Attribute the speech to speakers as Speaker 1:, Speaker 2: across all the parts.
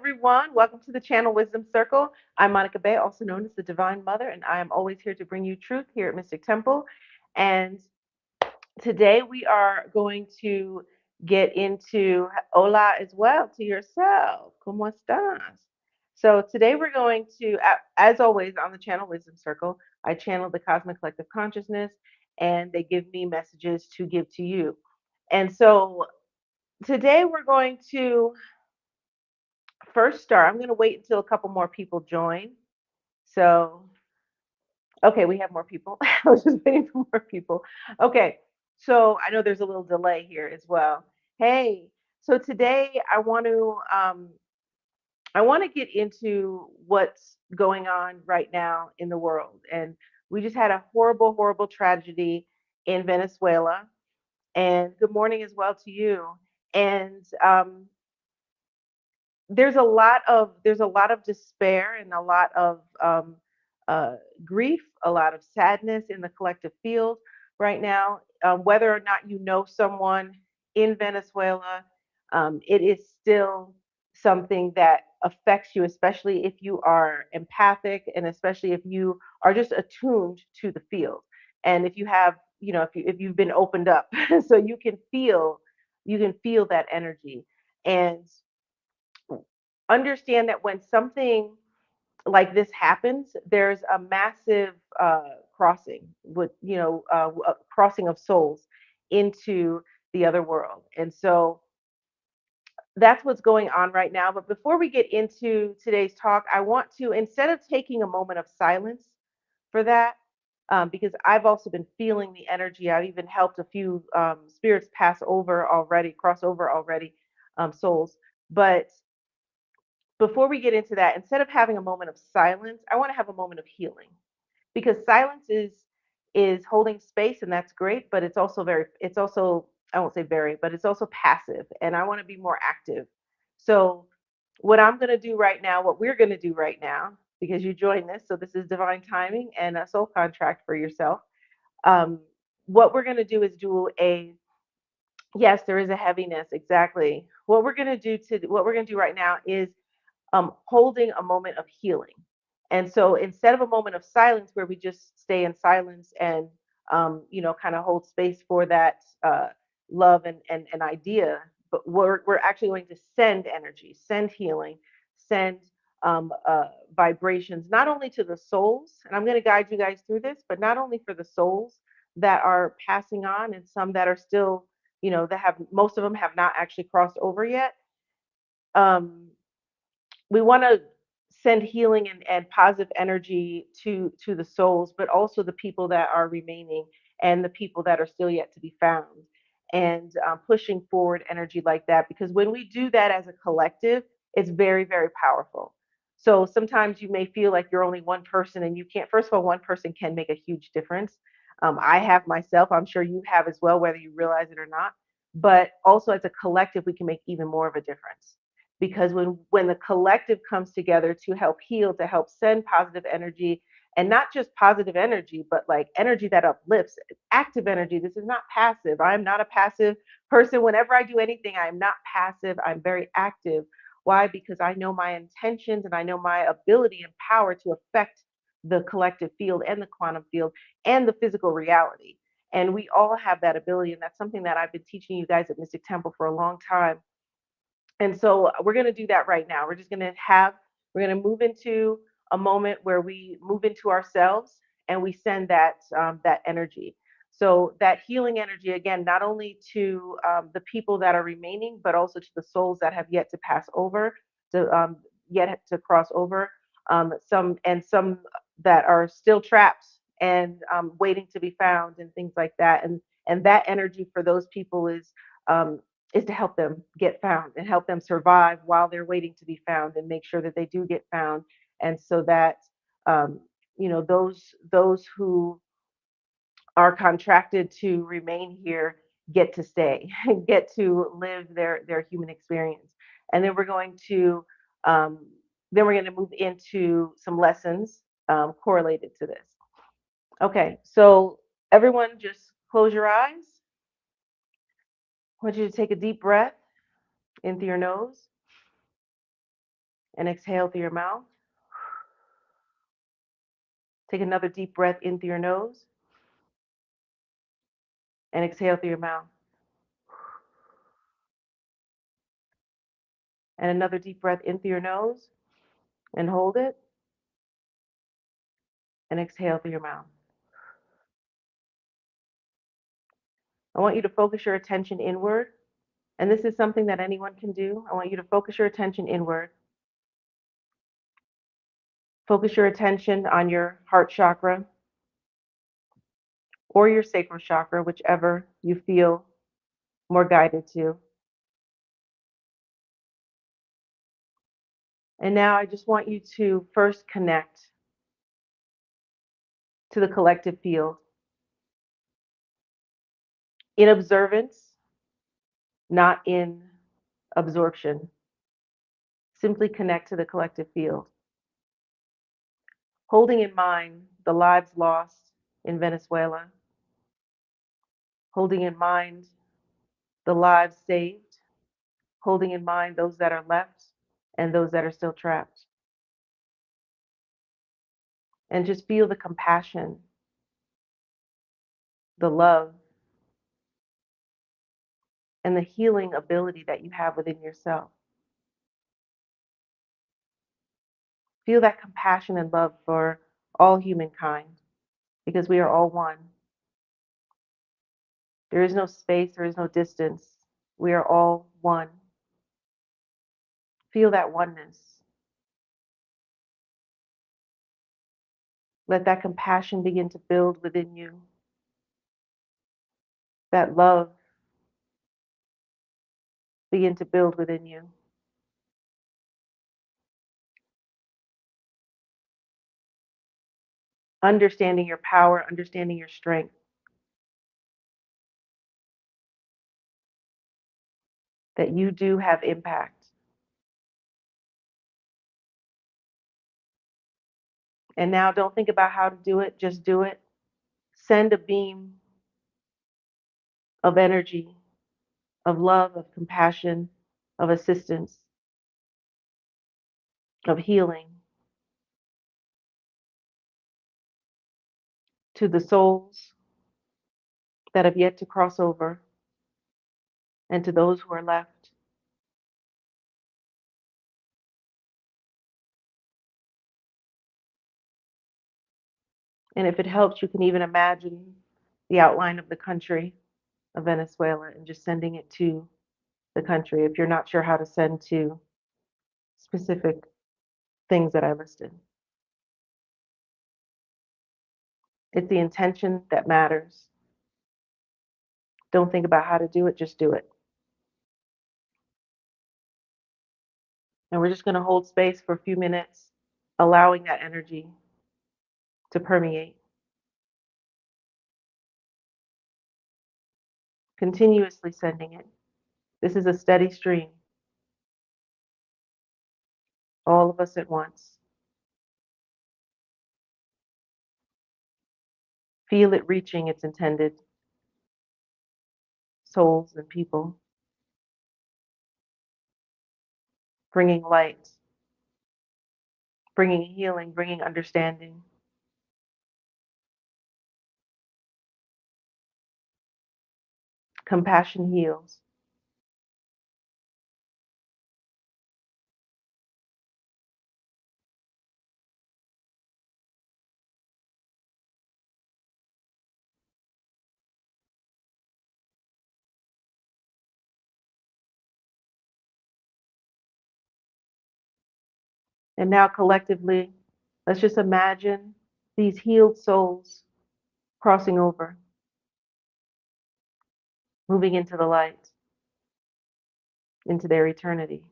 Speaker 1: everyone. Welcome to the channel Wisdom Circle. I'm Monica Bay, also known as the Divine Mother, and I am always here to bring you truth here at Mystic Temple. And today we are going to get into hola as well to yourself. ¿Cómo estás? So today we're going to, as always on the channel Wisdom Circle, I channel the cosmic collective consciousness and they give me messages to give to you. And so today we're going to first start. I'm going to wait until a couple more people join. So, okay, we have more people. I was just waiting for more people. Okay, so I know there's a little delay here as well. Hey, so today I want to get into what's going on right now in the world, and we just had a horrible, horrible tragedy in Venezuela. And good morning as well to you. And there's a lot of despair and a lot of uh, grief, a lot of sadness in the collective field right now. Whether or not you know someone in Venezuela, it is still something that affects you, especially if you are empathic and especially if you are just attuned to the field. And if you have, if you've been opened up, so you can feel that energy. And understand that when something like this happens, there's a massive crossing with, crossing of souls into the other world. And so that's what's going on right now. But before we get into today's talk, I want to, instead of taking a moment of silence for that, because I've also been feeling the energy. I've even helped a few spirits cross over already, souls. But before we get into that, instead of having a moment of silence, I want to have a moment of healing because silence is holding space and that's great, but it's also I won't say very, but it's also passive and I want to be more active. So what I'm going to do right now, what we're going to do right now, because you joined this, so this is divine timing and a soul contract for yourself. Um, what we're going to do is do a yes, there is a heaviness exactly. What we're going to do right now is holding a moment of healing. And so instead of a moment of silence where we just stay in silence and, kind of hold space for that love and idea, but we're actually going to send energy, send healing, send vibrations, not only to the souls, and I'm going to guide you guys through this, but not only for the souls that are passing on and some that are still, most of them have not actually crossed over yet. Um, we want to send healing and positive energy to the souls, but also the people that are remaining and the people that are still yet to be found, and pushing forward energy like that. Because when we do that as a collective, it's very, very powerful. So sometimes you may feel like you're only one person and you can't. First of all, one person can make a huge difference. I have myself. I'm sure you have as well, whether you realize it or not. But also as a collective, we can make even more of a difference because when the collective comes together to help heal, to help send positive energy, and not just positive energy but like energy that uplifts, active energy. This is not passive. I'm not a passive person. Whenever I do anything, I'm not passive, I'm very active. Why? Because I know my intentions and I know my ability and power to affect the collective field and the quantum field and the physical reality. And we all have that ability, and that's something that I've been teaching you guys at Mystic Temple for a long time. And so we're going to do that right now. We're going to move into a moment where we move into ourselves and we send that energy. So that healing energy, again, not only to the people that are remaining, but also to the souls that have yet to pass over, yet to cross over, some that are still trapped and waiting to be found and things like that. And that energy for those people um, is to help them get found and help them survive while they're waiting to be found and make sure that they do get found. And so that um, those who are contracted to remain here get to stay, get to live their human experience. And um, then we're going to move into some lessons correlated to this. Okay, so everyone just close your eyes. I want you to take a deep breath in through your nose and exhale through your mouth. Take another deep breath in through your nose and exhale through your mouth. And another deep breath in through your nose and hold it and exhale through your mouth. I want you to focus your attention inward. And this is something that anyone can do. I want you to focus your attention inward. Focus your attention on your heart chakra or your sacral chakra, whichever you feel more guided to. And now I just want you to first connect to the collective field in observance, not in absorption. Simply connect to the collective field, holding in mind the lives lost in Venezuela, holding in mind the lives saved, holding in mind those that are left and those that are still trapped. And just feel the compassion, the love, and the healing ability that you have within yourself. Feel that compassion and love for all humankind because we are all one. There is no space, there is no distance. We are all one. Feel that oneness. Let that compassion begin to build within you. That love begin to build within you. Understanding your power, understanding your strength, that you do have impact. And now don't think about how to do it, just do it. Send a beam of energy, of love, of compassion, of assistance, of healing to the souls that have yet to cross over and to those who are left. And if it helps, you can even imagine the outline of the country of Venezuela and just sending it to the country if you're not sure how to send to specific things that I listed. It's the intention that matters. Don't think about how to do it, just do it. And we're just going to hold space for a few minutes, allowing that energy to permeate, continuously sending it. This is a steady stream, all of us at once. Feel it reaching its intended souls and people, bringing light, bringing healing, bringing understanding. Compassion heals. And now collectively, let's just imagine these healed souls crossing over, moving into the light, into their eternity,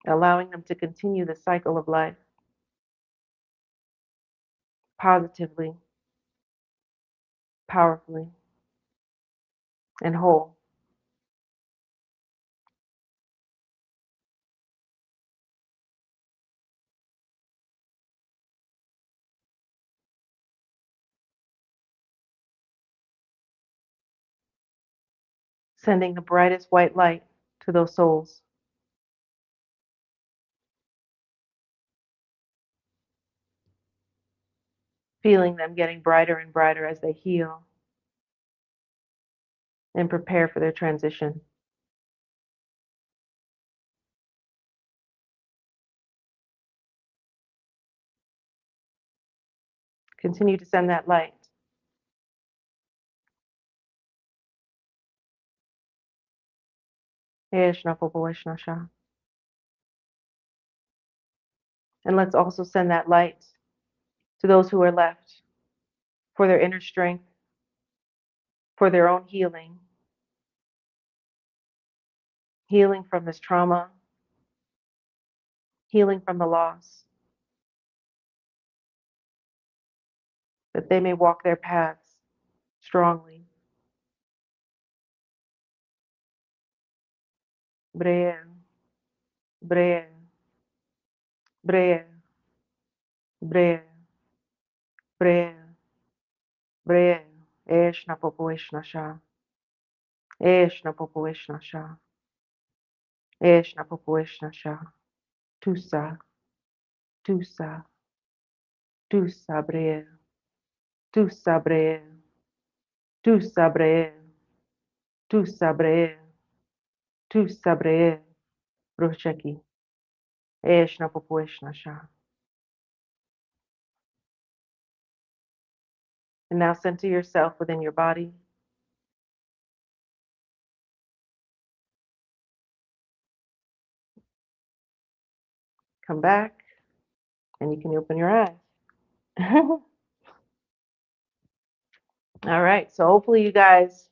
Speaker 1: allowing them to continue the cycle of life positively, powerfully, and whole. sending the brightest white light to those souls, feeling them getting brighter and brighter as they heal and prepare for their transition. Continue to send that light. And let's also send that light to those who are left for their inner strength, for their own healing, healing from this trauma, healing from the loss, that they may walk their paths strongly. Brea, brea, brea, brea, brea, brea, eshna popo eshna sha, eshna popo eshna sha, eshna popo eshna sha, tusa, tusa, tusa brea, tusa brea, tusa brea, tusa brea, tusa brea, roshaki, eshna popo eshna sha. And now center yourself within your body. Come back, and you can open your eyes. All right, so hopefully you guys,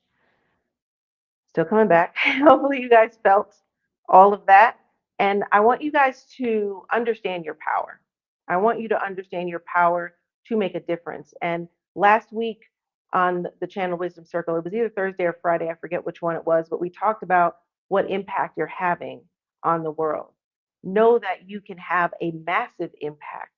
Speaker 1: still coming back, hopefully you guys felt all of that. And I want you guys to understand your power. I want you to understand your power to make a difference. And last week on the Channel Wisdom Circle, it was either Thursday or Friday, I forget which one it was, but we talked about what impact you're having on the world. Know that you can have a massive impact,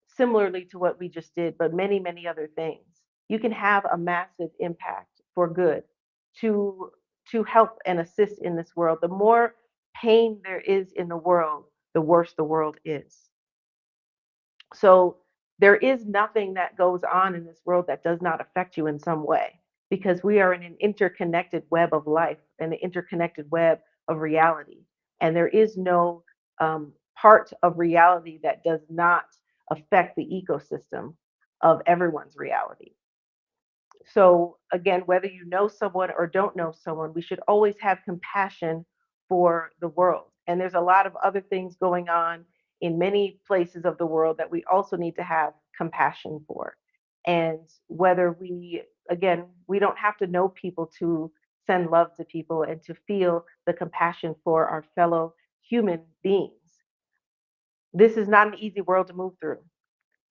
Speaker 1: similarly to what we just did, but many, many other things. You can have a massive impact for good to to help and assist in this world. The more pain there is in the world, the worse the world is. So there is nothing that goes on in this world that does not affect you in some way, because we are in an interconnected web of life, an interconnected web of reality. And there is no part of reality that does not affect the ecosystem of everyone's reality. So again, whether you know someone or don't know someone, we should always have compassion for the world. And there's a lot of other things going on in many places of the world that we also need to have compassion for. And whether we, again, we don't have to know people to send love to people and to feel the compassion for our fellow human beings. This is not an easy world to move through.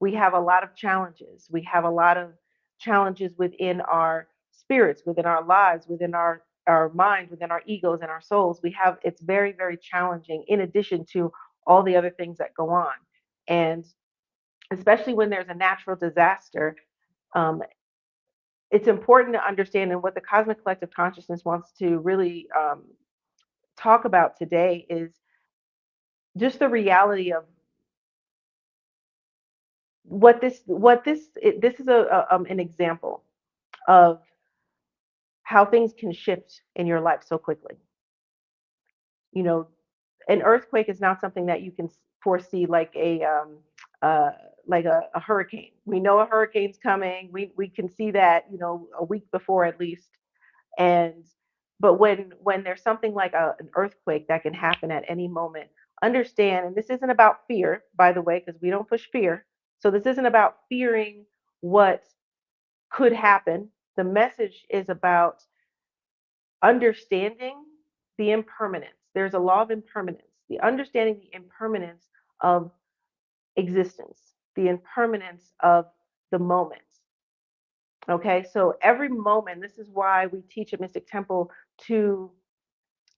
Speaker 1: We have a lot of challenges. We have a lot of challenges within our spirits, within our lives, within our mind, within our egos and our souls. We have, it's very, very challenging in addition to all the other things that go on. And especially when there's a natural disaster, um, it's important to understand, and what the cosmic collective consciousness wants to really talk about today is just the reality of this is an example of how things can shift in your life so quickly. You know, an earthquake is not something that you can foresee uh, like a hurricane. We know a hurricane's coming. We can see that, you know, a week before at least. And but when there's something like an earthquake that can happen at any moment, understand, and this isn't about fear, by the way, because we don't push fear. So this isn't about fearing what could happen. The message is about understanding the impermanence. There's a law of impermanence, the understanding the impermanence of existence, the impermanence of the moment. Okay, so every moment, this is why we teach at Mystic Temple to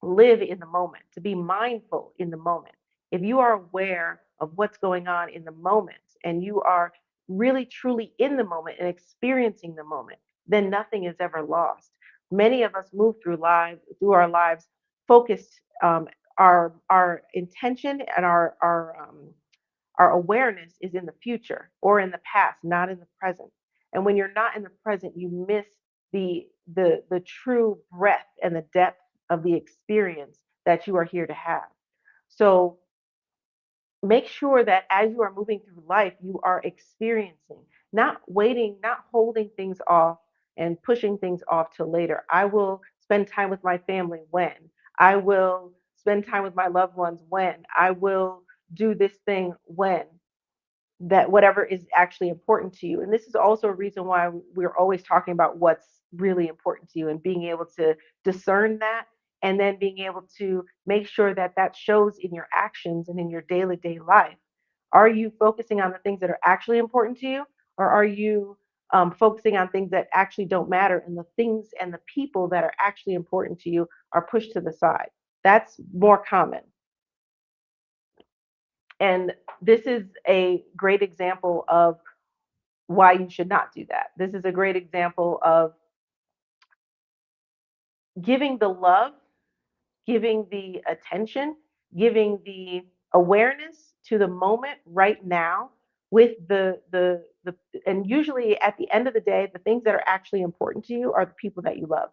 Speaker 1: live in the moment, to be mindful in the moment. If you are aware of what's going on in the moment and you are really truly in the moment and experiencing the moment, then nothing is ever lost. Many of us move through our lives focused, our intention and our awareness is in the future or in the past, not in the present. And when you're not in the present, you miss the true breadth and the depth of the experience that you are here to have. So make sure that as you are moving through life, you are experiencing, not waiting, not holding things off and pushing things off till later. I will spend time with my family when. I will spend time with my loved ones when. I will do this thing when. That whatever is actually important to you. And this is also a reason why we're always talking about what's really important to you and being able to discern that, and then being able to make sure that that shows in your actions and in your daily day life. Are you focusing on the things that are actually important to you, or are you focusing on things that actually don't matter, and the things and the people that are actually important to you are pushed to the side? That's more common. And this is a great example of why you should not do that. This is a great example of giving the love, giving the attention, giving the awareness to the moment right now with the and usually at the end of the day, the things that are actually important to you are the people that you love.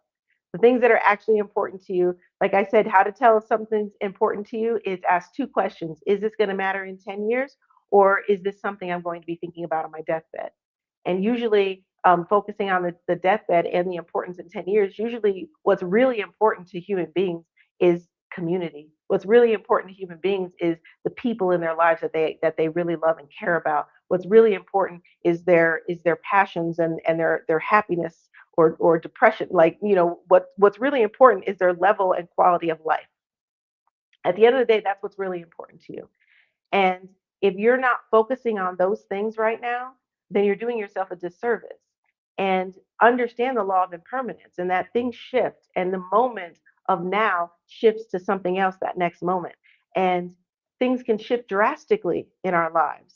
Speaker 1: The things that are actually important to you, like I said, how to tell if something's important to you is ask two questions. Is this going to matter in 10 years? Or is this something I'm going to be thinking about on my deathbed? And usually, focusing on the deathbed and the importance in 10 years, usually what's really important to human beings is community. What's really important to human beings is the people in their lives that they really love and care about. What's really important is their passions and their happiness or depression. Like, what's really important is their level and quality of life. At the end of the day, that's what's really important to you. And if you're not focusing on those things right now, then you're doing yourself a disservice. And understand the law of impermanence and that things shift, and the moment of now shifts to something else that next moment. And things can shift drastically in our lives.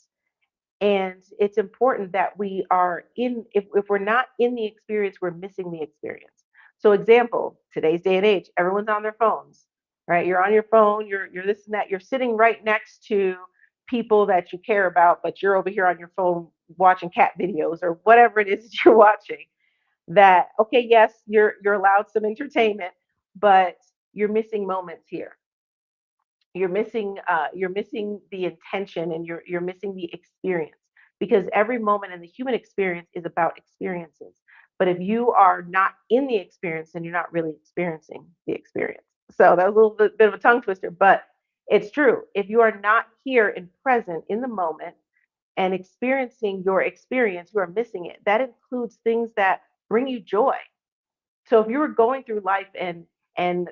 Speaker 1: And it's important that we are in, if we're not in the experience, we're missing the experience. So, example, today's day and age, everyone's on their phones, right? You're on your phone, you're this and that, you're sitting right next to people that you care about, but you're over here on your phone watching cat videos or whatever it is that you're watching. That, okay, yes, you're allowed some entertainment, but you're missing moments here. You're missing the intention, and you're missing the experience, because every moment in the human experience is about experiences. But if you are not in the experience, then you're not really experiencing the experience. So that was a little bit of a tongue twister, but it's true. If you are not here and present in the moment and experiencing your experience, you are missing it. That includes things that bring you joy. So if you were going through life and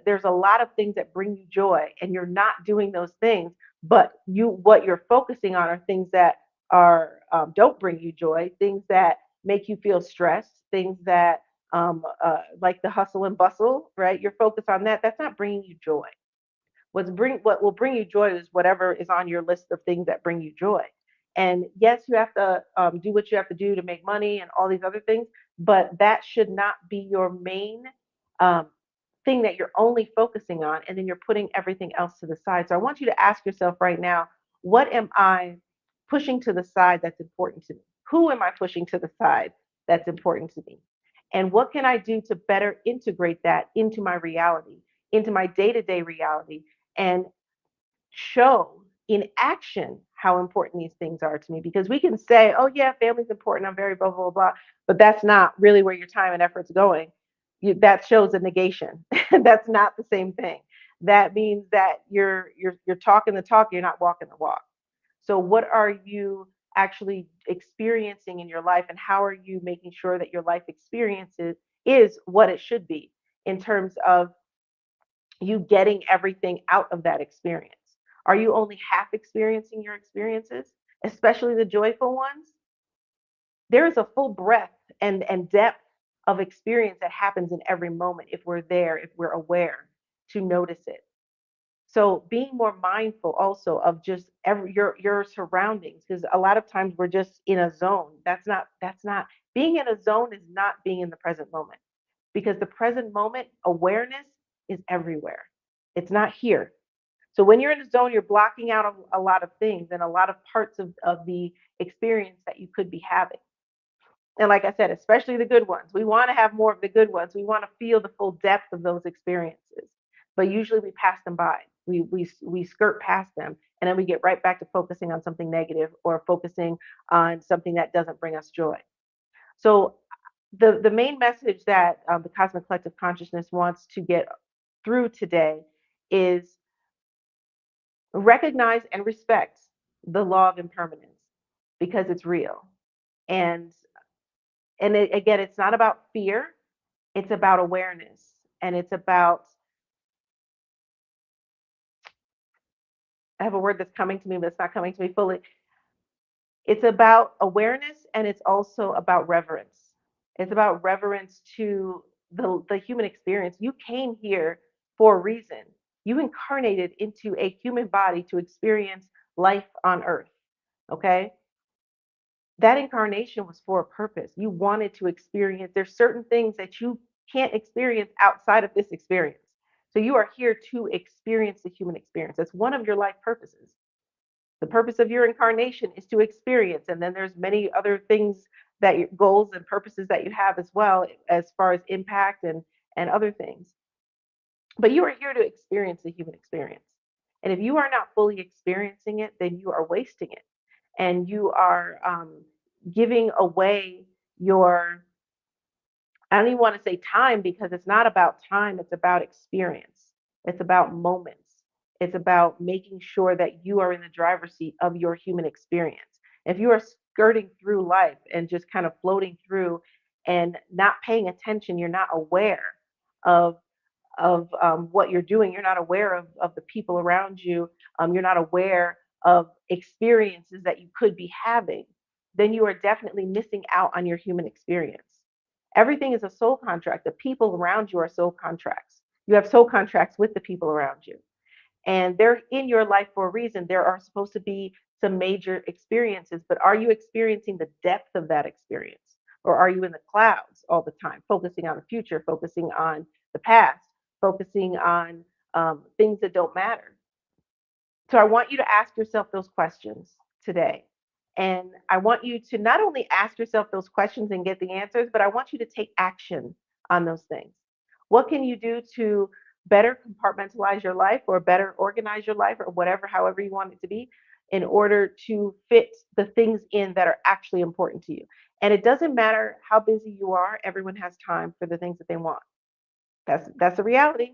Speaker 1: there's a lot of things that bring you joy, and you're not doing those things, but what you're focusing on are things that are don't bring you joy, things that make you feel stressed, things that like the hustle and bustle, right? You're focused on that. That's not bringing you joy. What will bring you joy is whatever is on your list of things that bring you joy. And yes, you have to do what you have to do to make money and all these other things, but that should not be your main um, thing that you're only focusing on, and then you're putting everything else to the side. So I want you to ask yourself right now, what am I pushing to the side that's important to me? Who am I pushing to the side that's important to me? And what can I do to better integrate that into my reality, into my day-to-day reality, and show in action how important these things are to me? Because we can say, oh yeah, family's important, I'm very blah blah blah, but that's not really where your time and effort's going. That shows a negation. That's not the same thing. That means that you're talking the talk, you're not walking the walk. So what are you actually experiencing in your life, and how are you making sure that your life experiences is what it should be in terms of you getting everything out of that experience? Are you only half experiencing your experiences, especially the joyful ones? There is a full breadth and depth of experience that happens in every moment if we're there, if we're aware to notice it. So being more mindful also of just your surroundings, because a lot of times we're just in a zone. That's not being in a zone is not being in the present moment. because the present moment awareness is everywhere. It's not here. So when you're in the zone, you're blocking out a lot of things and a lot of parts of the experience that you could be having. And like I said, especially the good ones. We want to have more of the good ones. We want to feel the full depth of those experiences. But usually we pass them by. We skirt past them and then we get right back to focusing on something negative or focusing on something that doesn't bring us joy. So the main message that the Cosmic Collective Consciousness wants to get through today is recognize and respect the law of impermanence because it's real. And again, it's not about fear, it's about awareness, and it's about, I have a word that's coming to me, but it's not coming to me fully. It's about awareness and it's also about reverence. It's about reverence to the human experience. You came here for a reason. You incarnated into a human body to experience life on earth. Okay? That incarnation was for a purpose. You wanted to experience, there's certain things that you can't experience outside of this experience. So you are here to experience the human experience. That's one of your life purposes. The purpose of your incarnation is to experience, and then there's many other things that your goals and purposes that you have as well, as far as impact and other things. But you are here to experience the human experience. And if you are not fully experiencing it, then you are wasting it. And you are giving away your, I don't even want to say time because it's not about time, it's about experience. It's about moments. It's about making sure that you are in the driver's seat of your human experience. If you are skirting through life and just kind of floating through and not paying attention, you're not aware of what you're doing. You're not aware of the people around you. You're not aware of experiences that you could be having. Then you are definitely missing out on your human experience. Everything is a soul contract. The people around you are soul contracts. You have soul contracts with the people around you, and they're in your life for a reason. There are supposed to be some major experiences, but are you experiencing the depth of that experience? Or are you in the clouds all the time, focusing on the future, focusing on the past, focusing on things that don't matter? So I want you to ask yourself those questions today. And I want you to not only ask yourself those questions and get the answers, but I want you to take action on those things. What can you do to better compartmentalize your life or better organize your life or whatever, however you want it to be, in order to fit the things in that are actually important to you? And it doesn't matter how busy you are, everyone has time for the things that they want. That's the reality.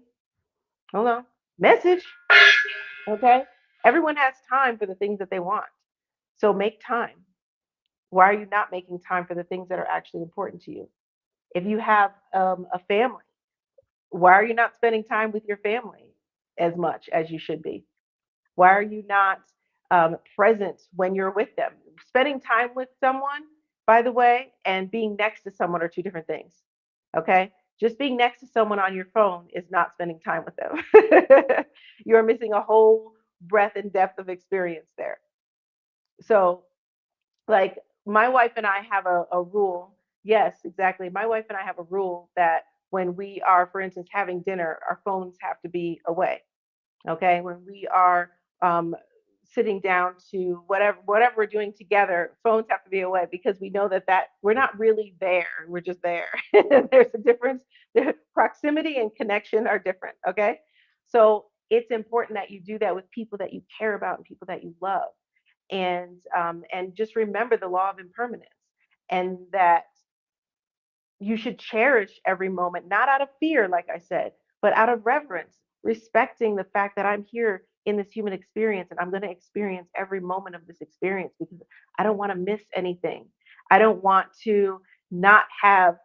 Speaker 1: Hold on. Message. Okay. Everyone has time for the things that they want. So make time. Why are you not making time for the things that are actually important to you? If you have a family, why are you not spending time with your family as much as you should be? Why are you not present when you're with them? Spending time with someone, by the way, and being next to someone are two different things. Okay? Just being next to someone on your phone is not spending time with them. You're missing a whole breadth and depth of experience there. So, like, my wife and I have a rule. Yes, exactly. My wife and I have a rule that when we are, for instance, having dinner, our phones have to be away. Okay, when we are sitting down to whatever we're doing together, phones have to be away because we know that we're not really there, we're just there. There's a difference. The proximity and connection are different. Okay, so it's important that you do that with people that you care about and people that you love, and just remember the law of impermanence, and that you should cherish every moment, not out of fear, like I said, but out of reverence, respecting the fact that I'm here in this human experience and I'm going to experience every moment of this experience because I don't want to miss anything. I don't want to not have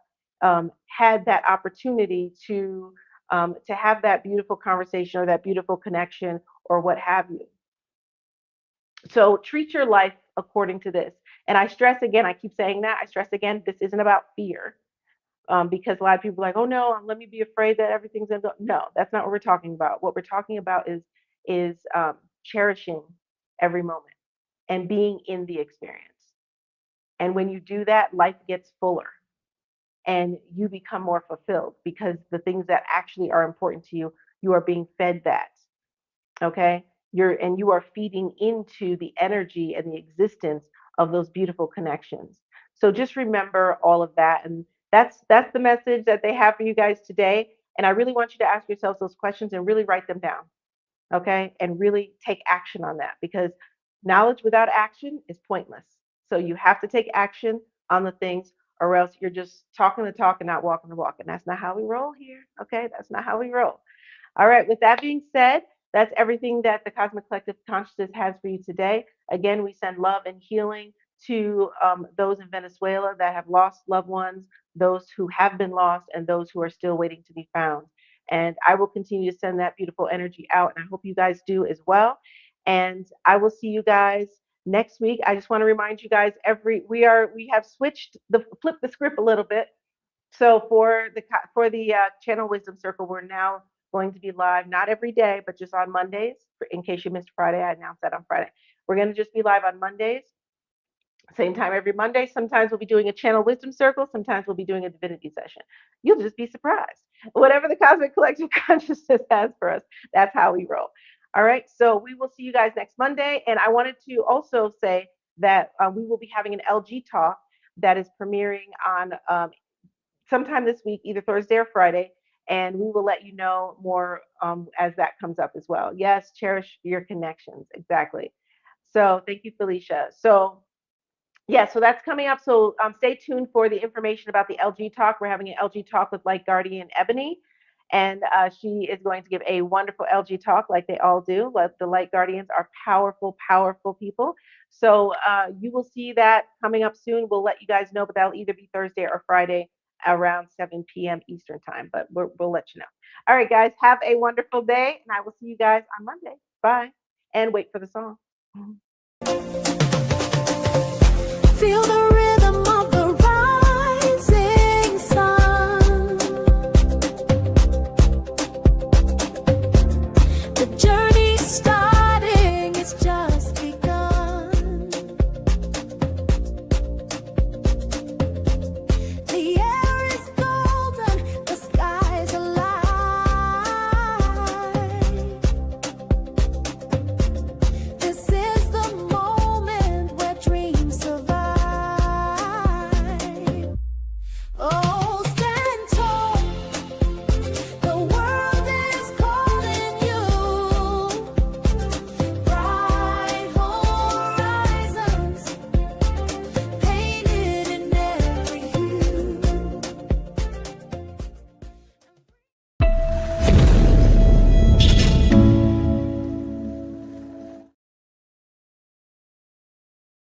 Speaker 1: had that opportunity to have that beautiful conversation or that beautiful connection or what have you. So treat your life according to this. And I stress again, I keep saying that, I stress again, this isn't about fear, because a lot of people are like, oh no, let me be afraid that everything's gonna go. No, that's not what we're talking about. What we're talking about is cherishing every moment and being in the experience. And when you do that, life gets fuller. and you become more fulfilled because the things that actually are important to you, you are being fed that. Okay, you are feeding into the energy and the existence of those beautiful connections. So just remember all of that, and that's the message that they have for you guys today. And I really want you to ask yourselves those questions and really write them down. Okay, and really take action on that, because knowledge without action is pointless. So you have to take action on the things, or else you're just talking the talk and not walking the walk, and that's not how we roll here. Okay, that's not how we roll. All right, with that being said, that's everything that the Cosmic Collective Consciousness has for you today. Again, we send love and healing to those in Venezuela that have lost loved ones, those who have been lost, and those who are still waiting to be found. And I will continue to send that beautiful energy out, and I hope you guys do as well. And I will see you guys next week. I just want to remind you guys, we have switched the flip the script a little bit. So for the Channel Wisdom Circle, we're now going to be live, not every day, but just on Mondays. In case you missed Friday, I announced that on Friday. We're going to just be live on Mondays, same time every Monday. Sometimes we'll be doing a Channel Wisdom Circle. Sometimes we'll be doing a divinity session. You'll just be surprised. Whatever the Cosmic Collective Consciousness has for us, that's how we roll. All right. So we will see you guys next Monday. And I wanted to also say that we will be having an LG talk that is premiering on sometime this week, either Thursday or Friday, and we will let you know more as that comes up as well. Yes, cherish your connections. Exactly. So thank you, Felicia. So yeah, so that's coming up. So stay tuned for the information about the LG talk. We're having an LG talk with Light Guardian Ebony, and she is going to give a wonderful LG talk like they all do. The Light Guardians are powerful, powerful people. So you will see that coming up soon. We'll let you guys know, but that'll either be Thursday or Friday around 7 p.m. Eastern time, but we'll let you know. All right, guys, have a wonderful day, and I will see you guys on Monday. Bye. And wait for the song.